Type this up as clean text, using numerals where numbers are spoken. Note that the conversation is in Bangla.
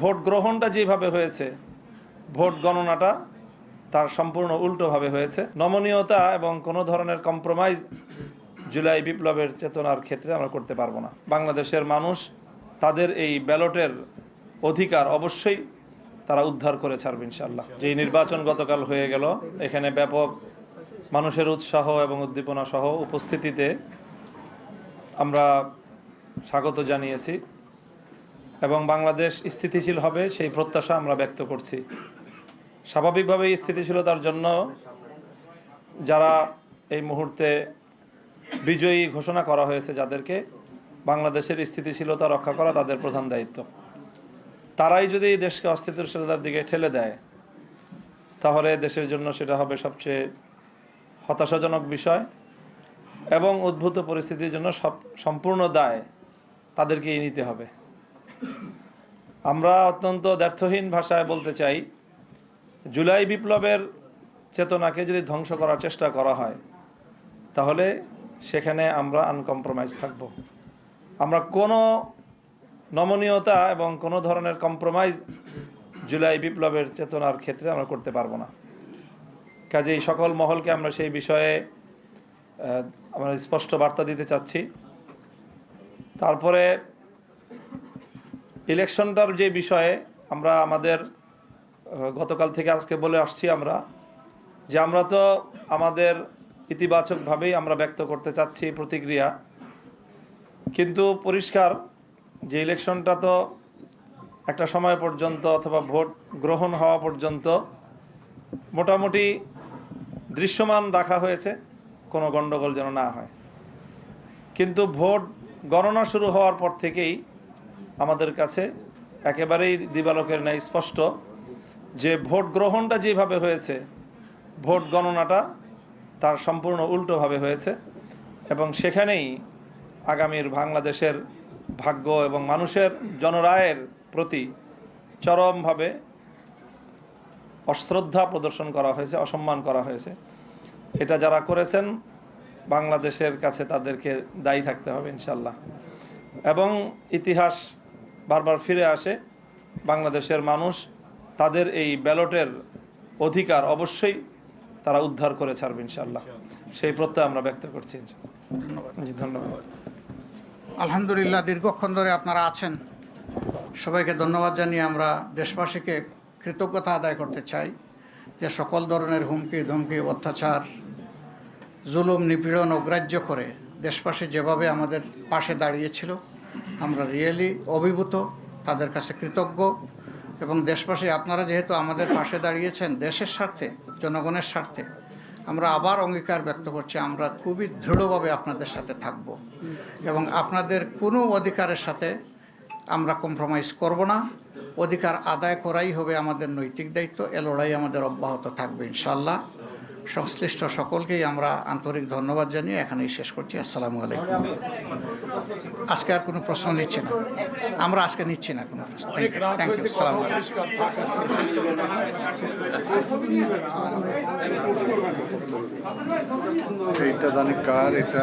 ভোট গ্রহণটা যেভাবে হয়েছে, ভোট গণনাটা তার সম্পূর্ণ উল্টোভাবে হয়েছে। নমনীয়তা এবং কোনো ধরনের কম্প্রোমাইজ জুলাই বিপ্লবের চেতনার ক্ষেত্রে আমরা করতে পারবো না। বাংলাদেশের মানুষ তাদের এই ব্যালটের অধিকার অবশ্যই তারা উদ্ধার করে ছাড়বে ইনশাআল্লাহ। যেই নির্বাচন গতকাল হয়ে গেল, এখানে ব্যাপক মানুষের উৎসাহ এবং উদ্দীপনা সহ উপস্থিতিতে আমরা স্বাগত জানিয়েছি এবং বাংলাদেশ স্থিতিশীল হবে সেই প্রত্যাশা আমরা ব্যক্ত করছি। স্বাভাবিকভাবেই স্থিতিশীলতার জন্য যারা এই মুহূর্তে বিজয়ী ঘোষণা করা হয়েছে, যাদেরকে বাংলাদেশের স্থিতিশীলতা রক্ষা করা তাদের প্রধান দায়িত্ব, তারাই যদি দেশকে অস্থিতিশীলতার দিকে ঠেলে দেয় তাহলে দেশের জন্য সেটা হবে সবচেয়ে হতাশাজনক বিষয় এবং উদ্ভূত পরিস্থিতির জন্য সম্পূর্ণ দায় তাদেরকেই নিতে হবে। আমরা অত্যন্ত দ্ব্যর্থহীন ভাষায় বলতে চাই, জুলাই বিপ্লবের চেতনাকে যদি ধ্বংস করার চেষ্টা করা হয় তাহলে সেখানে আমরা আনকম্প্রোমাইজ থাকব। আমরা কোনো নমনীয়তা এবং কোনো ধরনের কম্প্রোমাইজ জুলাই বিপ্লবের চেতনার ক্ষেত্রে আমরা করতে পারবো না। কাজেই সকল মহলকে আমরা সেই বিষয়ে আমরা স্পষ্ট বার্তা দিতে চাচ্ছি। তারপরে ইলেকশনটার যে বিষয়ে আমরা আমাদের গতকাল থেকে আজকে বলে আসছি আমরা তো আমাদের ইতিবাচকভাবেই আমরা ব্যক্ত করতে চাচ্ছি প্রতিক্রিয়া, কিন্তু পরিষ্কার যে ইলেকশনটা তো একটা সময় পর্যন্ত অথবা ভোট গ্রহণ হওয়া পর্যন্ত মোটামুটি দৃশ্যমান রাখা হয়েছে, কোনো গণ্ডগোল যেন না হয়। কিন্তু ভোট গণনা শুরু হওয়ার পর থেকেই আমাদের কাছে একেবারেই দিবালোকের ন্যায় স্পষ্ট যে ভোট গ্রহণটা যেভাবে হয়েছে, ভোট গণনাটা তার সম্পূর্ণ উল্টোভাবে হয়েছে এবং সেখানেই আগামীর বাংলাদেশের ভাগ্য এবং মানুষের জনরায়ের প্রতি চরমভাবে অশ্রদ্ধা প্রদর্শন করা হয়েছে, অসম্মান করা হয়েছে। এটা যারা করেছেন বাংলাদেশের কাছে তাদেরকে দায়ী থাকতে হবে ইনশাল্লাহ। এবং ইতিহাস বারবার ফিরে আসে, বাংলাদেশের মানুষ তাদের এই ব্যালটের অধিকার অবশ্যই তারা উদ্ধার করে ছাড়বে ইনশাল্লাহ, সেই প্রত্যয় আমরা ব্যক্ত করছি। জি, ধন্যবাদ। আলহামদুলিল্লাহ, দীর্ঘক্ষণ ধরে আপনারা আছেন, সবাইকে ধন্যবাদ জানিয়ে আমরা দেশবাসীকে কৃতজ্ঞতা আদায় করতে চাই যে সকল ধরনের হুমকি ধমকি অত্যাচার জুলুম নিপীড়ন অগ্রাহ্য করে দেশবাসী যেভাবে আমাদের পাশে দাঁড়িয়েছিল, আমরা রিয়েলি অভিভূত, তাদের কাছে কৃতজ্ঞ। এবং দেশবাসী আপনারা যেহেতু আমাদের পাশে দাঁড়িয়েছেন দেশের স্বার্থে, জনগণের স্বার্থে, আমরা আবার অঙ্গীকার ব্যক্ত করছি আমরা খুবই দৃঢ়ভাবে আপনাদের সাথে থাকব এবং আপনাদের কোনো অধিকারের সাথে আমরা কম্প্রোমাইজ করব না। অধিকার আদায় করাই হবে আমাদের নৈতিক দায়িত্ব। এ লড়াই আমাদের অব্যাহত থাকবে ইনশাআল্লাহ। সংশ্লিষ্ট সকলকেই আমরা আন্তরিক ধন্যবাদ জানিয়ে এখানেই শেষ করছি। আসসালামু আলাইকুম। আজকে আর কোনো প্রশ্ন নিচ্ছি না, আমরা আজকে নিচ্ছি না কোনো প্রশ্ন। Thank you. আসসালামু আলাইকুম। এইটা জানি কার এটা